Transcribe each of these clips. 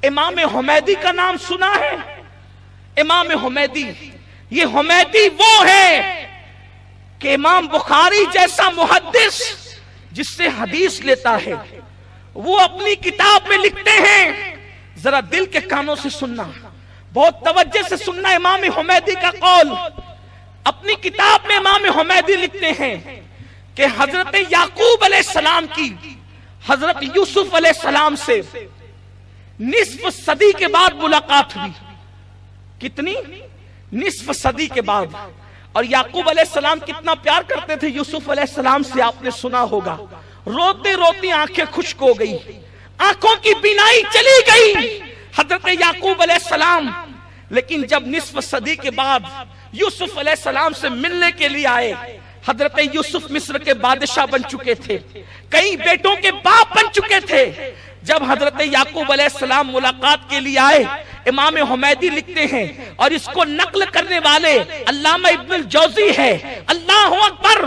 امام حمیدی کا نام سنا ہے؟ امام حمیدی، یہ حمیدی وہ ہے کہ امام بخاری جیسا محدث جس سے حدیث لیتا ہے، وہ اپنی کتاب میں لکھتے ہیں، ذرا دل کے کانوں سے سننا، بہت توجہ سے سننا امام حمیدی کا قول۔ اپنی کتاب میں امام حمیدی لکھتے ہیں کہ حضرت یعقوب علیہ السلام کی حضرت یوسف علیہ السلام سے نصف صدی کے بعد ملاقات ہوئی۔ کتنی؟ نصف صدی کے بعد۔ اور یعقوب علیہ السلام کتنا پیار کرتے تھے یوسف علیہ السلام سے، آپ نے سنا ہوگا، روتے روتے آنکھیں خشک ہو گئی، آنکھوں کی بینائی چلی گئی حضرت یعقوب علیہ السلام۔ لیکن جب نصف صدی کے بعد یوسف علیہ السلام سے ملنے کے لیے آئے، حضرت یوسف مصر کے بادشاہ بن چکے تھے، کئی بیٹوں کے باپ بن چکے تھے۔ جب حضرت یعقوب علیہ السلام ملاقات کے لیے آئے، امام حمیدی لکھتے ہیں، اور اس کو نقل کرنے والے علامہ ابن الجوزی ہے، اللہ اکبر،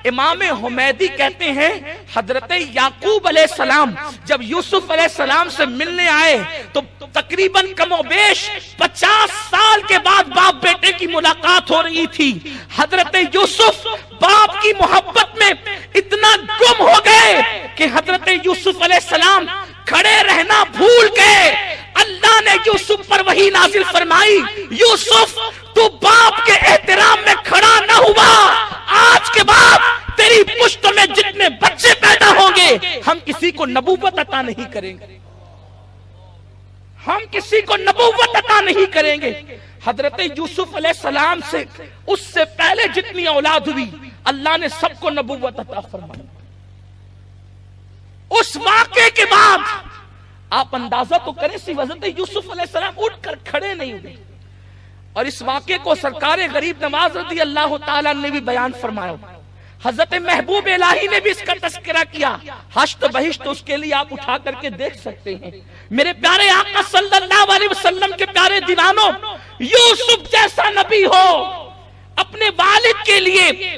امام حمیدی کہتے ہیں حضرت یعقوب علیہ السلام جب یوسف علیہ السلام سے ملنے آئے تو تقریباً کم و بیش 50 سال کے بعد باپ بیٹے کی ملاقات ہو رہی تھی۔ حضرت یوسف باپ کی محبت میں اتنا گم ہو گئے کہ حضرت یوسف علیہ السلام کھڑے رہنا بھول گئے۔ اللہ نے یوسف پر وحی نازل فرمائی، یوسف تو باپ کے احترام میں کھڑا نہ ہوا، آج کے بعد تیری پشت میں جتنے بچے پیدا ہوں گے ہم کسی کو نبوت عطا نہیں کریں گے، ہم کسی کو نبوت عطا نہیں کریں گے۔ حضرت یوسف علیہ السلام سے اس سے پہلے جتنی اولاد ہوئی اللہ نے سب کو نبوت عطا فرمائی۔ اس واقعے کے بعد آپ اندازہ تو کریں، صرف حضرت یوسف علیہ السلام اٹھ کر کھڑے نہیں ہوئے، اور اس واقعے کو سرکار غریب نواز رضی اللہ تعالیٰ نے بھی بیان فرمایا، حضرت محبوب الہی نے بھی اس کا تذکرہ کیا۔ حشت بہشت اس کے لیے آپ اٹھا کر کے دیکھ سکتے ہیں۔ میرے پیارے آقا صلی اللہ علیہ وسلم کے پیارے دیوانوں، یوسف جیسا نبی ہو، اپنے والد کے لیے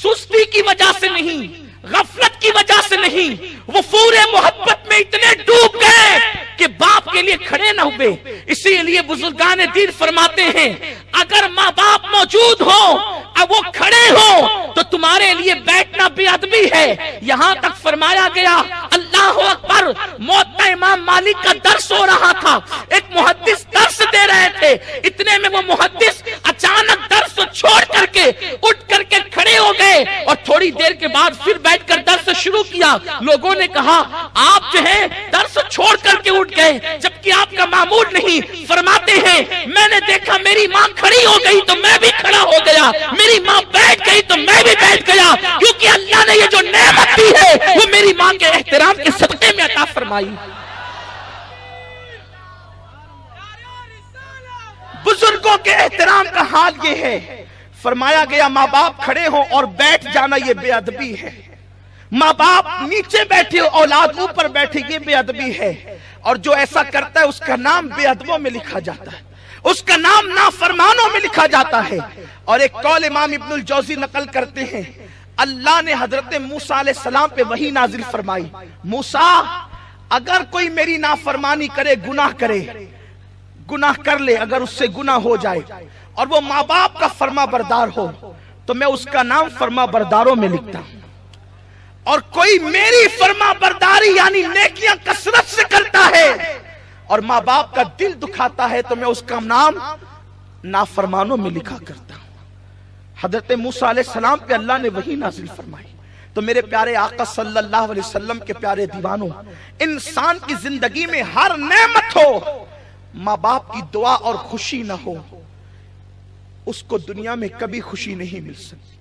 سستی کی وجہ سے نہیں، غفلت کی وجہ سے نہیں، وہ پورے محبت میں اتنے ڈوب گئے کہ باپ کے لیے کھڑے نہ ہوئے۔ اسی لیے بزرگان دین فرماتے ہیں اگر ماں باپ موجود ہو اب وہ کھڑے ہو تو تمہارے لیے بیٹھنا بے ادبی ہے۔ یہاں تک فرمایا گیا، اللہ اکبر، موت امام مالک کا درس ہو رہا تھا، ایک محدث درس دے رہے تھے، اتنے میں وہ محدث اچانک درس چھوڑ کر کے اٹھ کر کے کھڑے ہو گئے، اور تھوڑی دیر کے بعد پھر بیٹھ کر درس شروع کیا۔ لوگوں نے کہا آپ جو ہے درس چھوڑ کر کے اٹھ گئے جبکہ آپ کا معمول نہیں۔ فرماتے ہیں میں نے دیکھا میری ماں کھڑی ہو گئی تو میں بھی کھڑا ہو گیا، میری ماں بیٹھ گئی تو میں بھی بیٹھ گیا، کیونکہ اللہ نے یہ جو نعمت دی ہے وہ میری ماں کے احترام کے صدقے میں عطا فرمائی۔ بزرگوں کے احترام کا حال یہ ہے، فرمایا گیا ماں باپ کھڑے ہوں اور بیٹھ جانا یہ بے ادبی ہے، ماں باپ نیچے بیٹھے اولاد اوپر بیٹھے یہ بے ادبی ہے، اور جو ایسا کرتا ہے اس کا نام بے ادبوں میں لکھا جاتا ہے، اس کا نام نافرمانوں میں لکھا جاتا ہے۔ اور ایک قول امام ابن الجوزی نقل کرتے ہیں، اللہ نے حضرت موسیٰ علیہ السلام پہ وحی نازل فرمائی، موسیٰ اگر کوئی میری نافرمانی کرے، گناہ کر لے، اگر اس سے گناہ ہو جائے اور وہ ماں باپ کا فرما بردار ہو تو میں اس کا نام فرما برداروں میں لکھتا ہوں، اور کوئی میری فرما برداری یعنی نیکیاں کثرت سے کرتا ہے اور ماں باپ کا دل دکھاتا ہے تو میں اس کا نام نافرمانوں میں لکھا کرتا ہوں۔ حضرت موسیٰ علیہ السلام پہ اللہ نے وحی نازل فرمائی۔ تو میرے پیارے آقا صلی اللہ علیہ وسلم کے پیارے دیوانوں، انسان کی زندگی میں ہر نعمت ہو، ماں باپ کی دعا اور خوشی نہ ہو، اس کو دنیا میں کبھی خوشی نہیں مل سکتی۔